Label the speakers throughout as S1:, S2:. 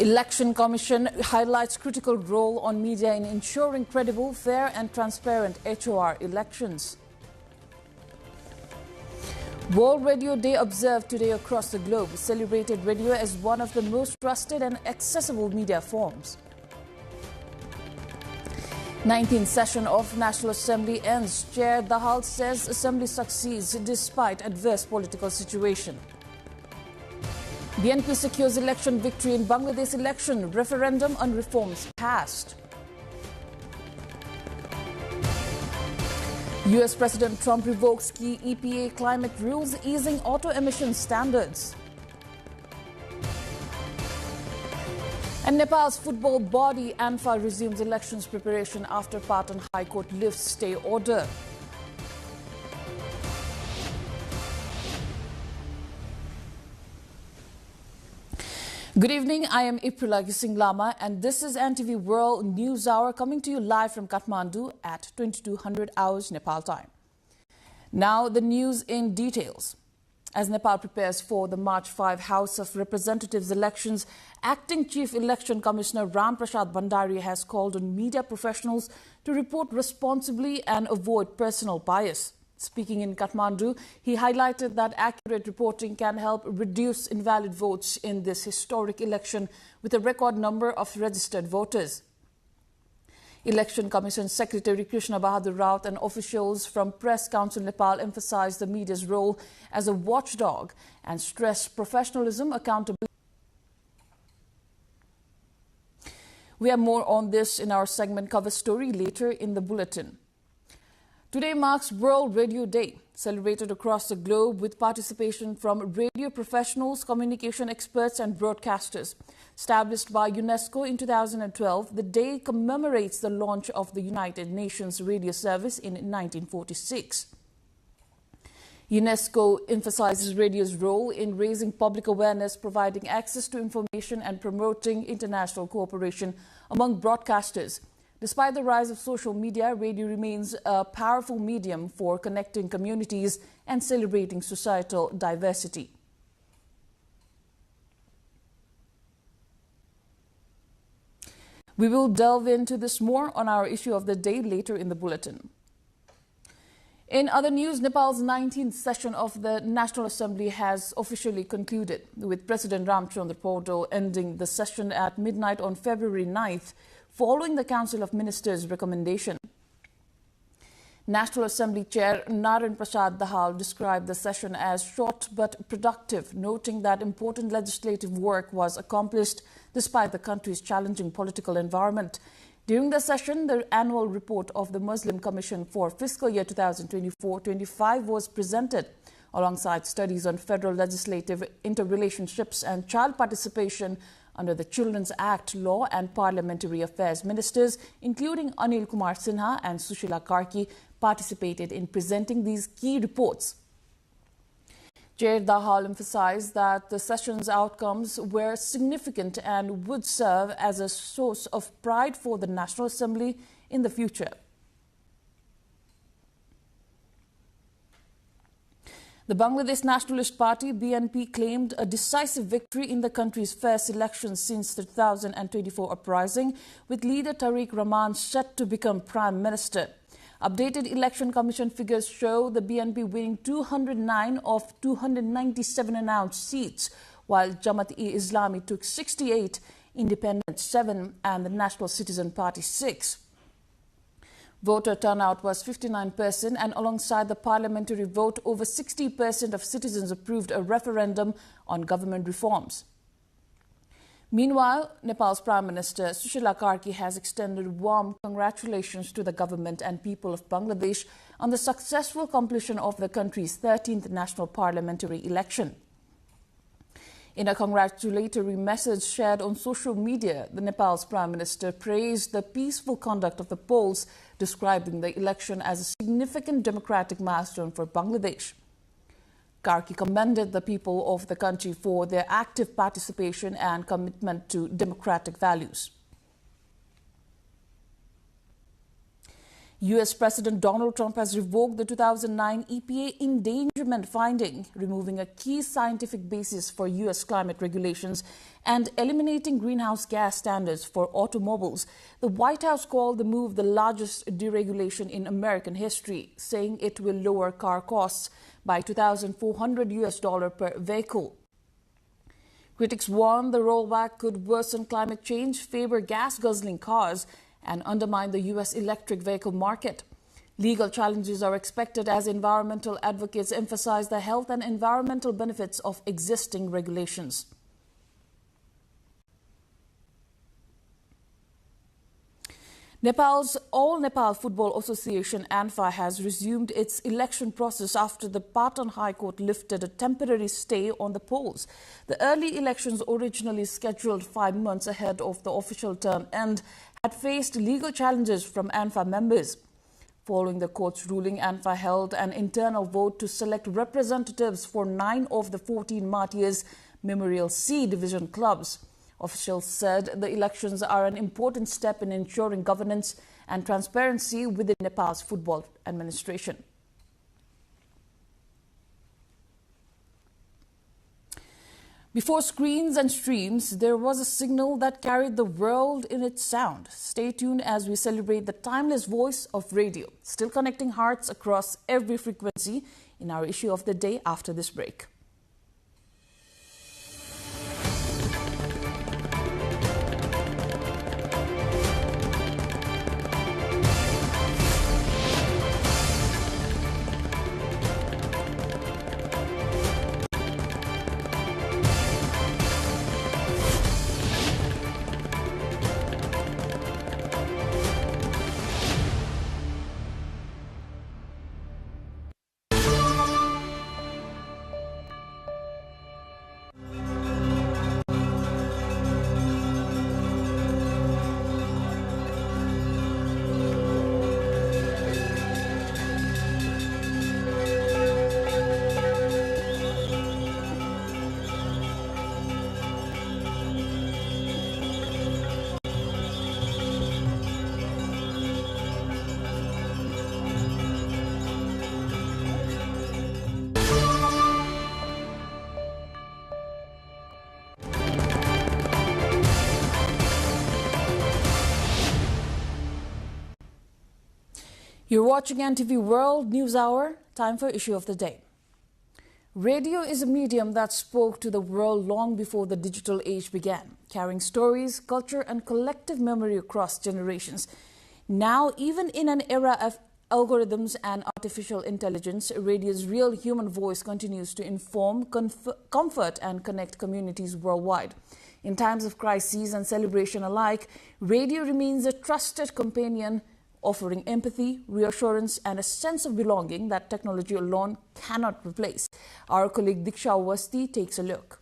S1: Election Commission highlights critical role on media in ensuring credible, fair and transparent HOR elections. World Radio Day observed today across the globe celebrated radio as one of the most trusted and accessible media forms. 19th session of National Assembly ends. Chair Dahal says Assembly succeeds despite adverse political situation. BNP secures election victory in Bangladesh election. Referendum on reforms passed. US President Trump revokes key EPA climate rules, easing auto emission standards. And Nepal's football body ANFA resumes elections preparation after Patan High Court lifts stay order. Good evening, I am Iprila Gising Lama and this is NTV World News Hour coming to you live from Kathmandu at 2200 hours Nepal time. Now the news in details. As Nepal prepares for the March 5 House of Representatives elections, Acting Chief Election Commissioner Ram Prasad Bhandari has called on media professionals to report responsibly and avoid personal bias. Speaking in Kathmandu, he highlighted that accurate reporting can help reduce invalid votes in this historic election with a record number of registered voters. Election Commission Secretary Krishna Bahadur Raut and officials from Press Council Nepal emphasized the media's role as a watchdog and stressed professionalism, accountability. We have more on this in our segment cover story later in the bulletin. Today marks World Radio Day, celebrated across the globe with participation from radio professionals, communication experts and broadcasters. Established by UNESCO in 2012, the day commemorates the launch of the United Nations Radio Service in 1946. UNESCO emphasizes radio's role in raising public awareness, providing access to information and promoting international cooperation among broadcasters. Despite the rise of social media, radio remains a powerful medium for connecting communities and celebrating societal diversity. We will delve into this more on our issue of the day later in the bulletin. In other news, Nepal's 19th session of the National Assembly has officially concluded, with President Ramchandra Paudel ending the session at midnight on February 9th, following the Council of Ministers' recommendation. National Assembly Chair Naren Prasad Dahal described the session as short but productive, noting that important legislative work was accomplished despite the country's challenging political environment. During the session, the annual report of the Muslim Commission for fiscal year 2024-25 was presented, alongside studies on federal legislative interrelationships and child participation under the Children's Act, Law and Parliamentary Affairs Ministers, including Anil Kumar Sinha and Sushila Karki, participated in presenting these key reports. Chair Dahal emphasized that the session's outcomes were significant and would serve as a source of pride for the National Assembly in the future. The Bangladesh Nationalist Party, BNP, claimed a decisive victory in the country's first election since the 2024 uprising, with leader Tariq Rahman set to become Prime Minister. Updated Election Commission figures show the BNP winning 209 of 297 announced seats, while Jamaat-e-Islami took 68, Independent 7 and the National Citizen Party 6. Voter turnout was 59%, and alongside the parliamentary vote, over 60% of citizens approved a referendum on government reforms. Meanwhile, Nepal's Prime Minister Sushila Karki has extended warm congratulations to the government and people of Bangladesh on the successful completion of the country's 13th national parliamentary election. In a congratulatory message shared on social media, the Nepal's Prime Minister praised the peaceful conduct of the polls, describing the election as a significant democratic milestone for Bangladesh. Karki commended the people of the country for their active participation and commitment to democratic values. U.S. President Donald Trump has revoked the 2009 EPA endangerment finding, removing a key scientific basis for U.S. climate regulations and eliminating greenhouse gas standards for automobiles. The White House called the move the largest deregulation in American history, saying it will lower car costs by $2,400 per vehicle. Critics warn the rollback could worsen climate change, favor gas-guzzling cars, and undermine the U.S. electric vehicle market. Legal challenges are expected as environmental advocates emphasize the health and environmental benefits of existing regulations. Nepal's All Nepal Football Association ANFA has resumed its election process after the Patan High Court lifted a temporary stay on the polls. The early elections, originally scheduled 5 months ahead of the official term end, had faced legal challenges from ANFA members. Following the court's ruling, ANFA held an internal vote to select representatives for 9 of the 14 Martyrs Memorial C Division clubs. Officials said the elections are an important step in ensuring governance and transparency within Nepal's football administration. Before screens and streams, there was a signal that carried the world in its sound. Stay tuned as we celebrate the timeless voice of radio, still connecting hearts across every frequency in our issue of the day after this break. You're watching NTV World News Hour. Time for Issue of the Day. Radio is a medium that spoke to the world long before the digital age began, carrying stories, culture, and collective memory across generations. Now, even in an era of algorithms and artificial intelligence, radio's real human voice continues to inform, comfort, and connect communities worldwide. In times of crises and celebration alike, radio remains a trusted companion, offering empathy, reassurance, and a sense of belonging that technology alone cannot replace. Our colleague Diksha Awasthi takes a look.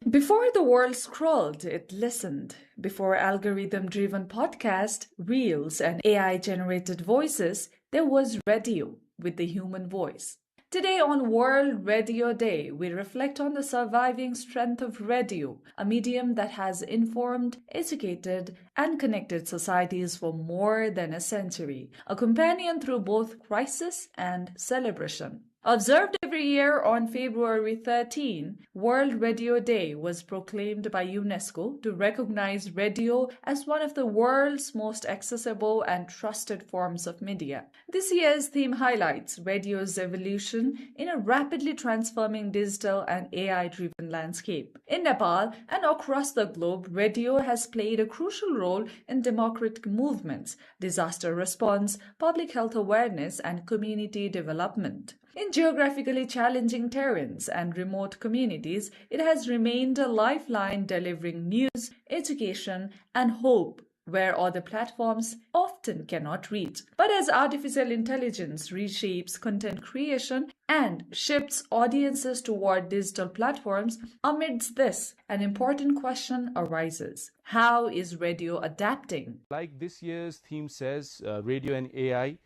S2: Before the world scrolled, it listened. Before algorithm-driven podcast, reels, and AI-generated voices, there was radio with the human voice. Today on World Radio Day, we reflect on the surviving strength of radio, a medium that has informed, educated, and connected societies for more than a century, a companion through both crisis and celebration. Observed every year on February 13, World Radio Day was proclaimed by UNESCO to recognize radio as one of the world's most accessible and trusted forms of media. This year's theme highlights radio's evolution in a rapidly transforming digital and AI-driven landscape. In Nepal and across the globe, radio has played a crucial role in democratic movements, disaster response, public health awareness, and community development. In geographically challenging terrains and remote communities, it has remained a lifeline delivering news, education, and hope where other platforms often cannot reach. But as artificial intelligence reshapes content creation and shifts audiences toward digital platforms, amidst this, an important question arises. How is radio adapting?
S3: Like this year's theme says, radio and AI,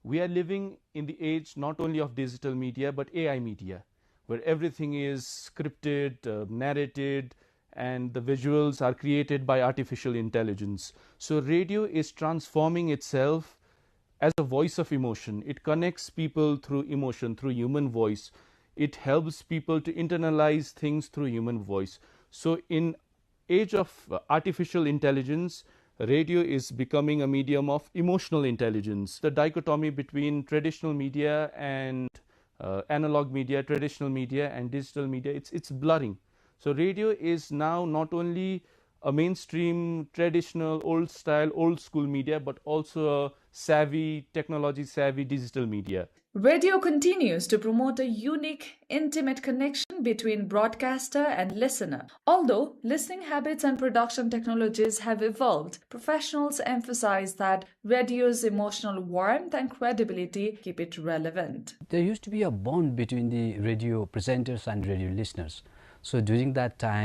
S3: we are living in the age not only of digital media but AI media, where everything is scripted, narrated, and the visuals are created by artificial intelligence. So radio is transforming itself as a voice of emotion. It connects people through emotion, through human voice. It helps people to internalize things through human voice. So in age of artificial intelligence, radio is becoming a medium of emotional intelligence. The dichotomy between traditional media and analog media, traditional media and digital media, it's blurring. So radio is now not only a mainstream, traditional, old style, old school media, but also a savvy, technology savvy digital media.
S2: Radio continues to promote a unique, intimate connection between broadcaster and listener. Although listening habits and production technologies have evolved, professionals emphasize that radio's emotional warmth and credibility keep it relevant.
S4: There used to be a bond between the radio presenters and radio listeners. So during that time,